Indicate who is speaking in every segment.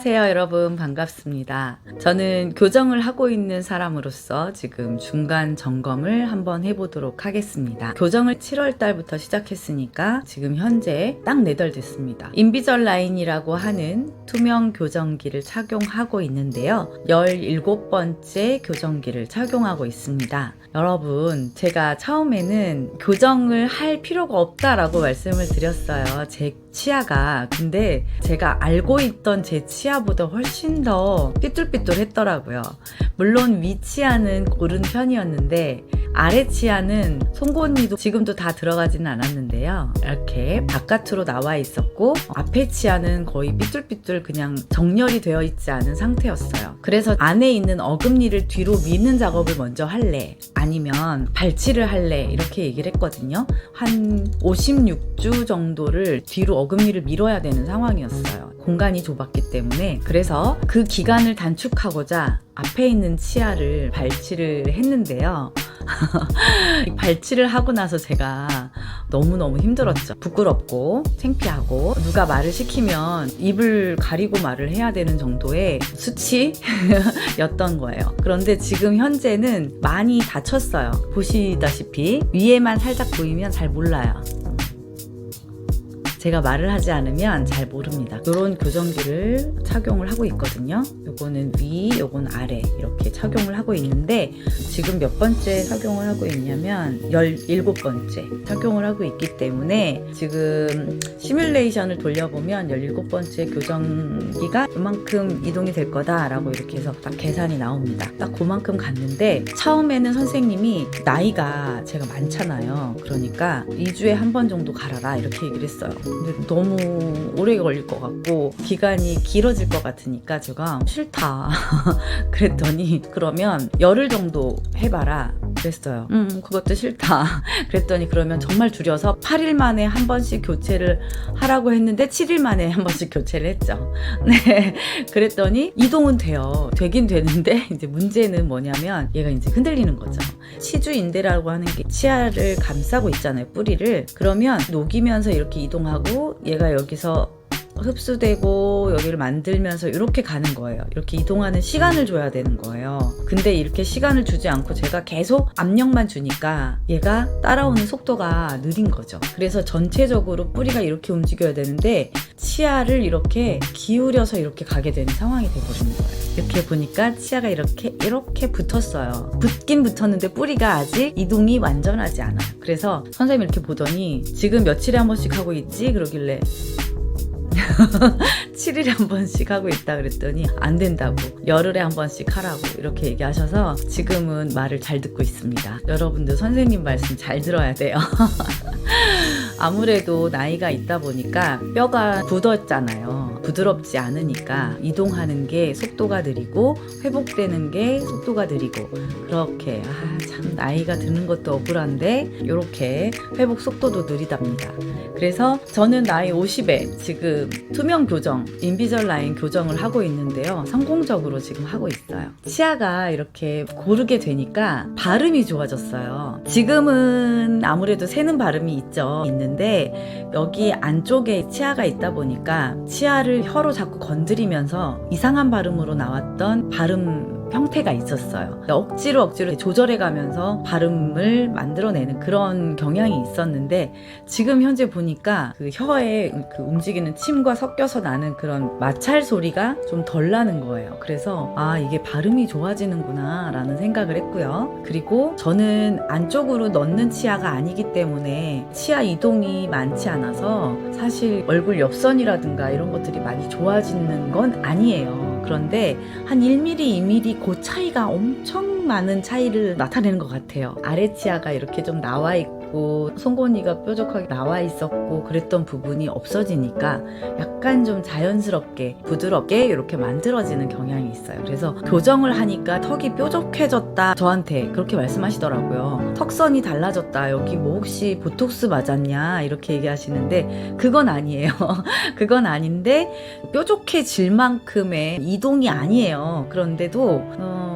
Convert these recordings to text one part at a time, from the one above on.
Speaker 1: 안녕하세요 여러분, 반갑습니다. 저는 교정을 하고 있는 사람으로서 지금 중간 점검을 한번 해보도록 하겠습니다. 교정을 7월 달부터 시작했으니까 지금 현재 딱 4달 됐습니다. 인비절라인이라고 하는 투명 교정기를 착용하고 있는데요. 17번째 교정기를 착용하고 있습니다. 여러분, 제가 처음에는 교정을 할 필요가 없다라고 말씀을 드렸어요. 제 치아가. 근데 제가 알고 있던 제 치아보다 훨씬 더 삐뚤삐뚤했더라고요. 물론 위 치아는 고른 편이었는데 아래 치아는 송곳니도 지금도 다 들어가지는 않았는데요. 이렇게 바깥으로 나와 있었고 앞에 치아는 거의 삐뚤삐뚤 그냥 정렬이 되어 있지 않은 상태였어요. 그래서 안에 있는 어금니를 뒤로 미는 작업을 먼저 할래? 아니면 발치를 할래? 이렇게 얘기를 했거든요. 한 56주 정도를 뒤로 어금니를 밀어야 되는 상황이었어요. 공간이 좁았기 때문에. 그래서 그 기간을 단축하고자 앞에 있는 치아를 발치를 했는데요. 발치를 하고 나서 제가 너무너무 힘들었죠. 부끄럽고 창피하고 누가 말을 시키면 입을 가리고 말을 해야 되는 정도의 수치였던 거예요. 그런데 지금 현재는 많이 다쳤어요. 보시다시피 위에만 살짝 보이면 잘 몰라요. 제가 말을 하지 않으면 잘 모릅니다. 이런 교정기를 착용을 하고 있거든요. 요거는 위, 요건 아래 이렇게 착용을 하고 있는데 지금 몇 번째 착용을 하고 있냐면 17번째 착용을 하고 있기 때문에 지금 시뮬레이션을 돌려보면 17번째 교정기가 이만큼 이동이 될 거다라고 이렇게 해서 딱 계산이 나옵니다. 딱 그만큼 갔는데 처음에는 선생님이 나이가 제가 많잖아요. 그러니까 2주에 한 번 정도 갈아라 이렇게 얘기를 했어요. 근데 너무 오래 걸릴 것 같고 기간이 길어질 것 같으니까 제가 싫다 그랬더니 그러면 열흘 정도 해봐라 그랬어요. 그것도 싫다 그랬더니 그러면 정말 줄여서 8일 만에 한 번씩 교체를 하라고 했는데 7일 만에 한 번씩 교체를 했죠. 네, 그랬더니 이동은 돼요. 되긴 되는데 이제 문제는 뭐냐면 얘가 이제 흔들리는 거죠. 치주인대라고 하는 게 치아를 감싸고 있잖아요, 뿌리를. 그러면 녹이면서 이렇게 이동하고 얘가 여기서 흡수되고 여기를 만들면서 이렇게 가는 거예요. 이렇게 이동하는 시간을 줘야 되는 거예요. 근데 이렇게 시간을 주지 않고 제가 계속 압력만 주니까 얘가 따라오는 속도가 느린 거죠. 그래서 전체적으로 뿌리가 이렇게 움직여야 되는데 치아를 이렇게 기울여서 이렇게 가게 되는 상황이 돼버리는 거예요. 이렇게 보니까 치아가 이렇게 붙었어요. 붙긴 붙었는데 뿌리가 아직 이동이 완전하지 않아요. 그래서 선생님이 이렇게 보더니 지금 며칠에 한 번씩 하고 있지? 그러길래 7일에 한 번씩 하고 있다 그랬더니 안 된다고, 열흘에 한 번씩 하라고 이렇게 얘기하셔서 지금은 말을 잘 듣고 있습니다. 여러분들 선생님 말씀 잘 들어야 돼요. 아무래도 나이가 있다 보니까 뼈가 굳었잖아요. 부드럽지 않으니까 이동하는 게 속도가 느리고 회복되는 게 속도가 느리고 그렇게 참 나이가 드는 것도 억울한데 이렇게 회복 속도도 느리답니다. 그래서 저는 나이 50에 지금 투명 교정, 인비절라인 교정을 하고 있는데요. 성공적으로 지금 하고 있어요. 치아가 이렇게 고르게 되니까 발음이 좋아졌어요. 지금은 아무래도 새는 발음이 있는데 여기 안쪽에 치아가 있다 보니까 치아를 혀로 자꾸 건드리면서 이상한 발음으로 나왔던 발음 형태가 있었어요. 억지로 조절해 가면서 발음을 만들어내는 그런 경향이 있었는데 지금 현재 보니까 그 혀에 그 움직이는 침과 섞여서 나는 그런 마찰 소리가 좀 덜 나는 거예요. 그래서 이게 발음이 좋아지는구나 라는 생각을 했고요. 그리고 저는 안쪽으로 넣는 치아가 아니기 때문에 치아 이동이 많지 않아서 사실 얼굴 옆선이라든가 이런 것들이 많이 좋아지는 건 아니에요. 그런데 한 1mm, 2mm 그 차이가 엄청 많은 차이를 나타내는 것 같아요. 아래 치아가 이렇게 좀 나와 있고 송곳니가 뾰족하게 나와 있었고 그랬던 부분이 없어지니까 약간 좀 자연스럽게 부드럽게 이렇게 만들어지는 경향이 있어요. 그래서 교정을 하니까 턱이 뾰족해졌다 저한테 그렇게 말씀하시더라고요. 턱선이 달라졌다, 여기 뭐 혹시 보톡스 맞았냐 이렇게 얘기하시는데 그건 아니에요. 그건 아닌데 뾰족해질 만큼의 이동이 아니에요. 그런데도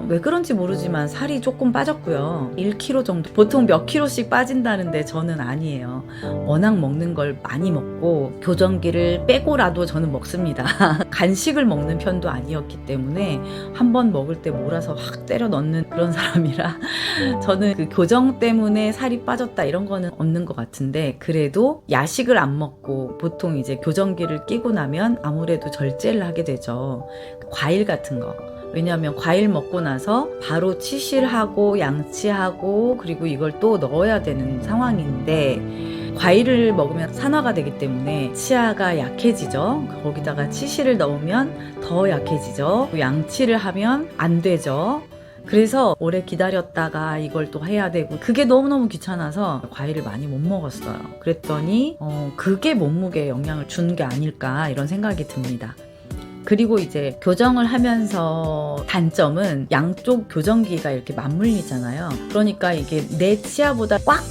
Speaker 1: 왜 그런지 모르지만 살이 조금 빠졌고요. 1kg 정도, 보통 몇 킬로씩 빠진다는 하는데 저는 아니에요. 워낙 먹는 걸 많이 먹고 교정기를 빼고라도 저는 먹습니다. 간식을 먹는 편도 아니었기 때문에 한번 먹을 때 몰아서 확 때려 넣는 그런 사람이라 저는 그 교정 때문에 살이 빠졌다 이런 거는 없는 것 같은데, 그래도 야식을 안 먹고 보통 이제 교정기를 끼고 나면 아무래도 절제를 하게 되죠. 과일 같은 거. 왜냐하면 과일 먹고 나서 바로 치실하고 양치하고 그리고 이걸 또 넣어야 되는 상황인데, 과일을 먹으면 산화가 되기 때문에 치아가 약해지죠. 거기다가 치실을 넣으면 더 약해지죠. 양치를 하면 안 되죠. 그래서 오래 기다렸다가 이걸 또 해야 되고, 그게 너무너무 귀찮아서 과일을 많이 못 먹었어요. 그랬더니 그게 몸무게에 영향을 준 게 아닐까 이런 생각이 듭니다. 그리고 이제 교정을 하면서 단점은 양쪽 교정기가 이렇게 맞물리잖아요. 그러니까 이게 내 치아보다 꽉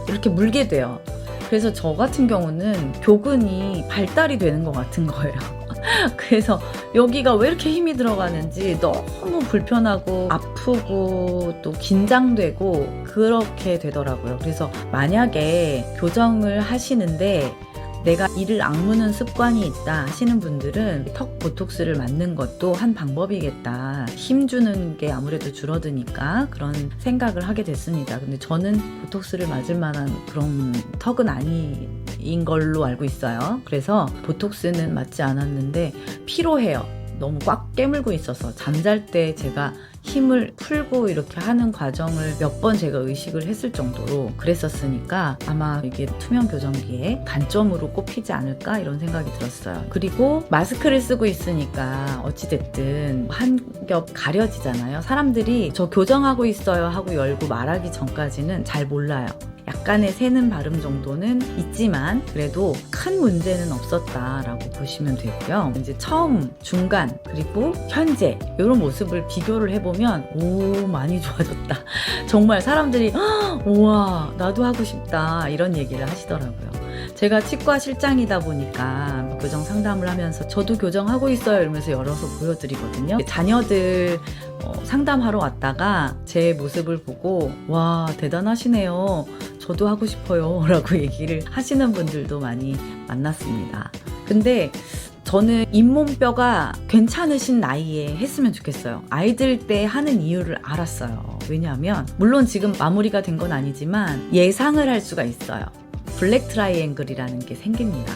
Speaker 1: 이렇게 물게 돼요. 그래서 저 같은 경우는 교근이 발달이 되는 것 같은 거예요. 그래서 여기가 왜 이렇게 힘이 들어가는지 너무 불편하고 아프고 또 긴장되고 그렇게 되더라고요. 그래서 만약에 교정을 하시는데 내가 이를 악무는 습관이 있다 하시는 분들은 턱 보톡스를 맞는 것도 한 방법이겠다. 힘주는 게 아무래도 줄어드니까 그런 생각을 하게 됐습니다. 근데 저는 보톡스를 맞을 만한 그런 턱은 아닌 걸로 알고 있어요. 그래서 보톡스는 맞지 않았는데 피로해요. 너무 꽉 깨물고 있어서 잠잘 때 제가 힘을 풀고 이렇게 하는 과정을 몇 번 제가 의식을 했을 정도로 그랬었으니까 아마 이게 투명 교정기의 단점으로 꼽히지 않을까 이런 생각이 들었어요. 그리고 마스크를 쓰고 있으니까 어찌됐든 한 겹 가려지잖아요. 사람들이 저 교정하고 있어요 하고 열고 말하기 전까지는 잘 몰라요. 약간의 새는 발음 정도는 있지만 그래도 큰 문제는 없었다라고 보시면 되고요. 이제 처음, 중간, 그리고 현재 이런 모습을 비교를 해보면 오, 많이 좋아졌다. 정말 사람들이 우와, 나도 하고 싶다 이런 얘기를 하시더라고요. 제가 치과 실장이다 보니까 교정 상담을 하면서 저도 교정하고 있어요 이러면서 열어서 보여드리거든요. 자녀들 상담하러 왔다가 제 모습을 보고 와, 대단하시네요, 저도 하고 싶어요 라고 얘기를 하시는 분들도 많이 만났습니다. 근데 저는 잇몸뼈가 괜찮으신 나이에 했으면 좋겠어요. 아이들 때 하는 이유를 알았어요. 왜냐하면 물론 지금 마무리가 된 건 아니지만 예상을 할 수가 있어요. 블랙 트라이앵글이라는 게 생깁니다.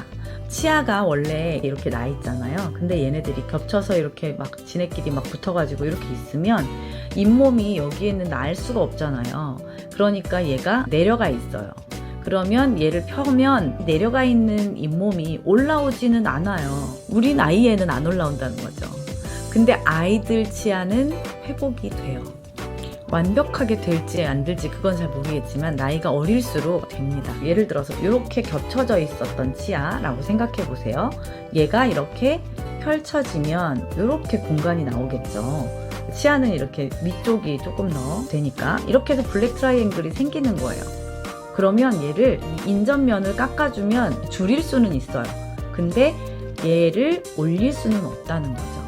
Speaker 1: 치아가 원래 이렇게 나 있잖아요. 근데 얘네들이 겹쳐서 이렇게 막 지네끼리 막 붙어가지고 이렇게 있으면 잇몸이 여기에는 날 수가 없잖아요. 그러니까 얘가 내려가 있어요. 그러면 얘를 펴면 내려가 있는 잇몸이 올라오지는 않아요. 우리 나이에는 안 올라온다는 거죠. 근데 아이들 치아는 회복이 돼요. 완벽하게 될지 안 될지 그건 잘 모르겠지만 나이가 어릴수록 됩니다. 예를 들어서 이렇게 겹쳐져 있었던 치아라고 생각해 보세요. 얘가 이렇게 펼쳐지면 이렇게 공간이 나오겠죠. 치아는 이렇게 위쪽이 조금 더 되니까 이렇게 해서 블랙 트라이앵글이 생기는 거예요. 그러면 얘를 인전면을 깎아주면 줄일 수는 있어요. 근데 얘를 올릴 수는 없다는 거죠.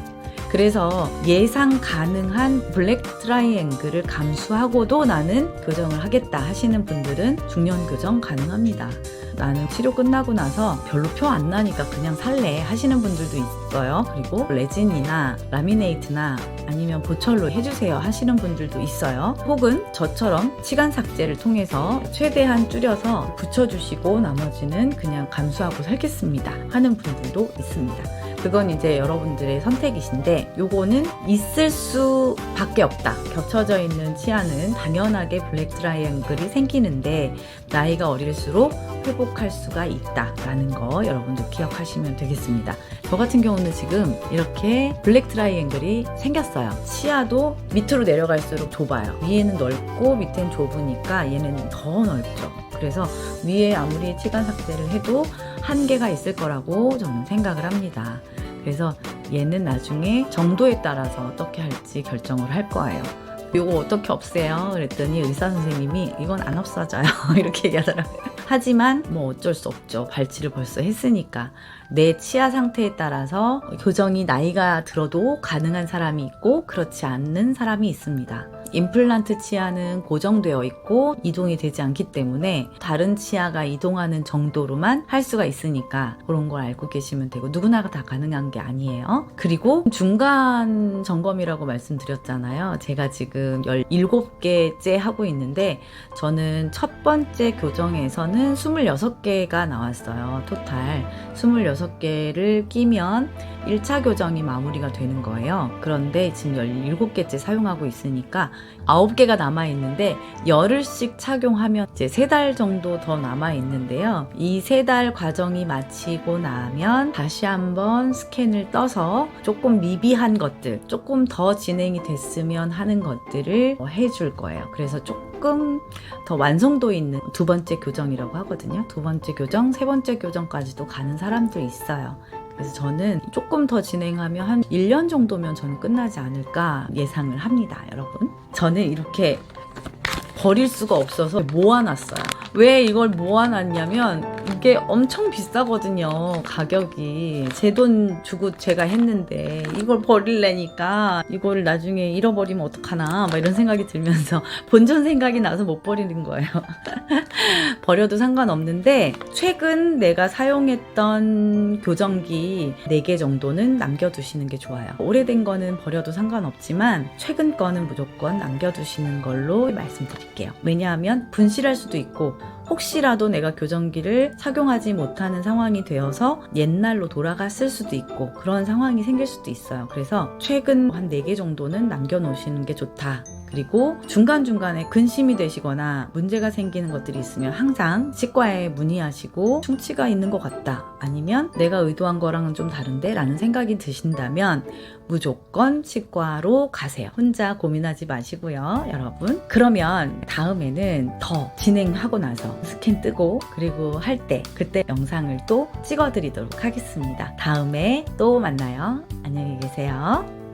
Speaker 1: 그래서 예상 가능한 블랙 트라이앵글을 감수하고도 나는 교정을 하겠다 하시는 분들은 중년 교정 가능합니다. 나는 치료 끝나고 나서 별로 표 안 나니까 그냥 살래 하시는 분들도 있어요. 그리고 레진이나 라미네이트나 아니면 보철로 해주세요 하시는 분들도 있어요. 혹은 저처럼 치간 삭제를 통해서 최대한 줄여서 붙여주시고 나머지는 그냥 감수하고 살겠습니다 하는 분들도 있습니다. 그건 이제 여러분들의 선택이신데 요거는 있을 수밖에 없다. 겹쳐져 있는 치아는 당연하게 블랙 트라이앵글이 생기는데 나이가 어릴수록 회복할 수가 있다라는 거 여러분들 기억하시면 되겠습니다. 저 같은 경우는 지금 이렇게 블랙 트라이앵글이 생겼어요. 치아도 밑으로 내려갈수록 좁아요. 위에는 넓고 밑엔 좁으니까 얘는 더 넓죠. 그래서 위에 아무리 치간 삭제를 해도 한계가 있을 거라고 저는 생각을 합니다. 그래서 얘는 나중에 정도에 따라서 어떻게 할지 결정을 할 거예요. 이거 어떻게 없애요? 그랬더니 의사 선생님이 이건 안 없어져요 이렇게 얘기하더라고요. 하지만 뭐 어쩔 수 없죠. 발치를 벌써 했으니까. 내 치아 상태에 따라서 교정이 나이가 들어도 가능한 사람이 있고 그렇지 않는 사람이 있습니다. 임플란트 치아는 고정되어 있고 이동이 되지 않기 때문에 다른 치아가 이동하는 정도로만 할 수가 있으니까 그런 걸 알고 계시면 되고, 누구나 다 가능한 게 아니에요. 그리고 중간 점검이라고 말씀드렸잖아요. 제가 지금 17개째 하고 있는데 저는 첫 번째 교정에서는 26개가 나왔어요. 토탈 26개를 끼면 1차 교정이 마무리가 되는 거예요. 그런데 지금 17개째 사용하고 있으니까 9개가 남아있는데 열흘씩 착용하면 이제 3달 정도 더 남아있는데요. 이 3달 과정이 마치고 나면 다시 한번 스캔을 떠서 조금 미비한 것들, 조금 더 진행이 됐으면 하는 것들을 해줄 거예요. 그래서 조금 더 완성도 있는 두 번째 교정이라고 하거든요. 두 번째 교정, 세 번째 교정까지도 가는 사람도 있어요. 그래서 저는 조금 더 진행하면 한 1년 정도면 저는 끝나지 않을까 예상을 합니다, 여러분. 저는 이렇게 버릴 수가 없어서 모아놨어요. 왜 이걸 모아놨냐면 이게 엄청 비싸거든요, 가격이. 제 돈 주고 제가 했는데 이걸 버릴래니까 이거를 나중에 잃어버리면 어떡하나 막 이런 생각이 들면서 본전 생각이 나서 못 버리는 거예요. 버려도 상관없는데 최근 내가 사용했던 교정기 4개 정도는 남겨두시는 게 좋아요. 오래된 거는 버려도 상관없지만 최근 거는 무조건 남겨두시는 걸로 말씀드릴게요. 왜냐하면 분실할 수도 있고 혹시라도 내가 교정기를 착용하지 못하는 상황이 되어서 옛날로 돌아갔을 수도 있고 그런 상황이 생길 수도 있어요. 그래서 최근 한 4개 정도는 남겨놓으시는 게 좋다. 그리고 중간중간에 근심이 되시거나 문제가 생기는 것들이 있으면 항상 치과에 문의하시고 충치가 있는 것 같다, 아니면 내가 의도한 거랑은 좀 다른데 라는 생각이 드신다면 무조건 치과로 가세요. 혼자 고민하지 마시고요, 여러분. 그러면 다음에는 더 진행하고 나서 스캔 뜨고 그리고 할 때 그때 영상을 또 찍어 드리도록 하겠습니다. 다음에 또 만나요. 안녕히 계세요.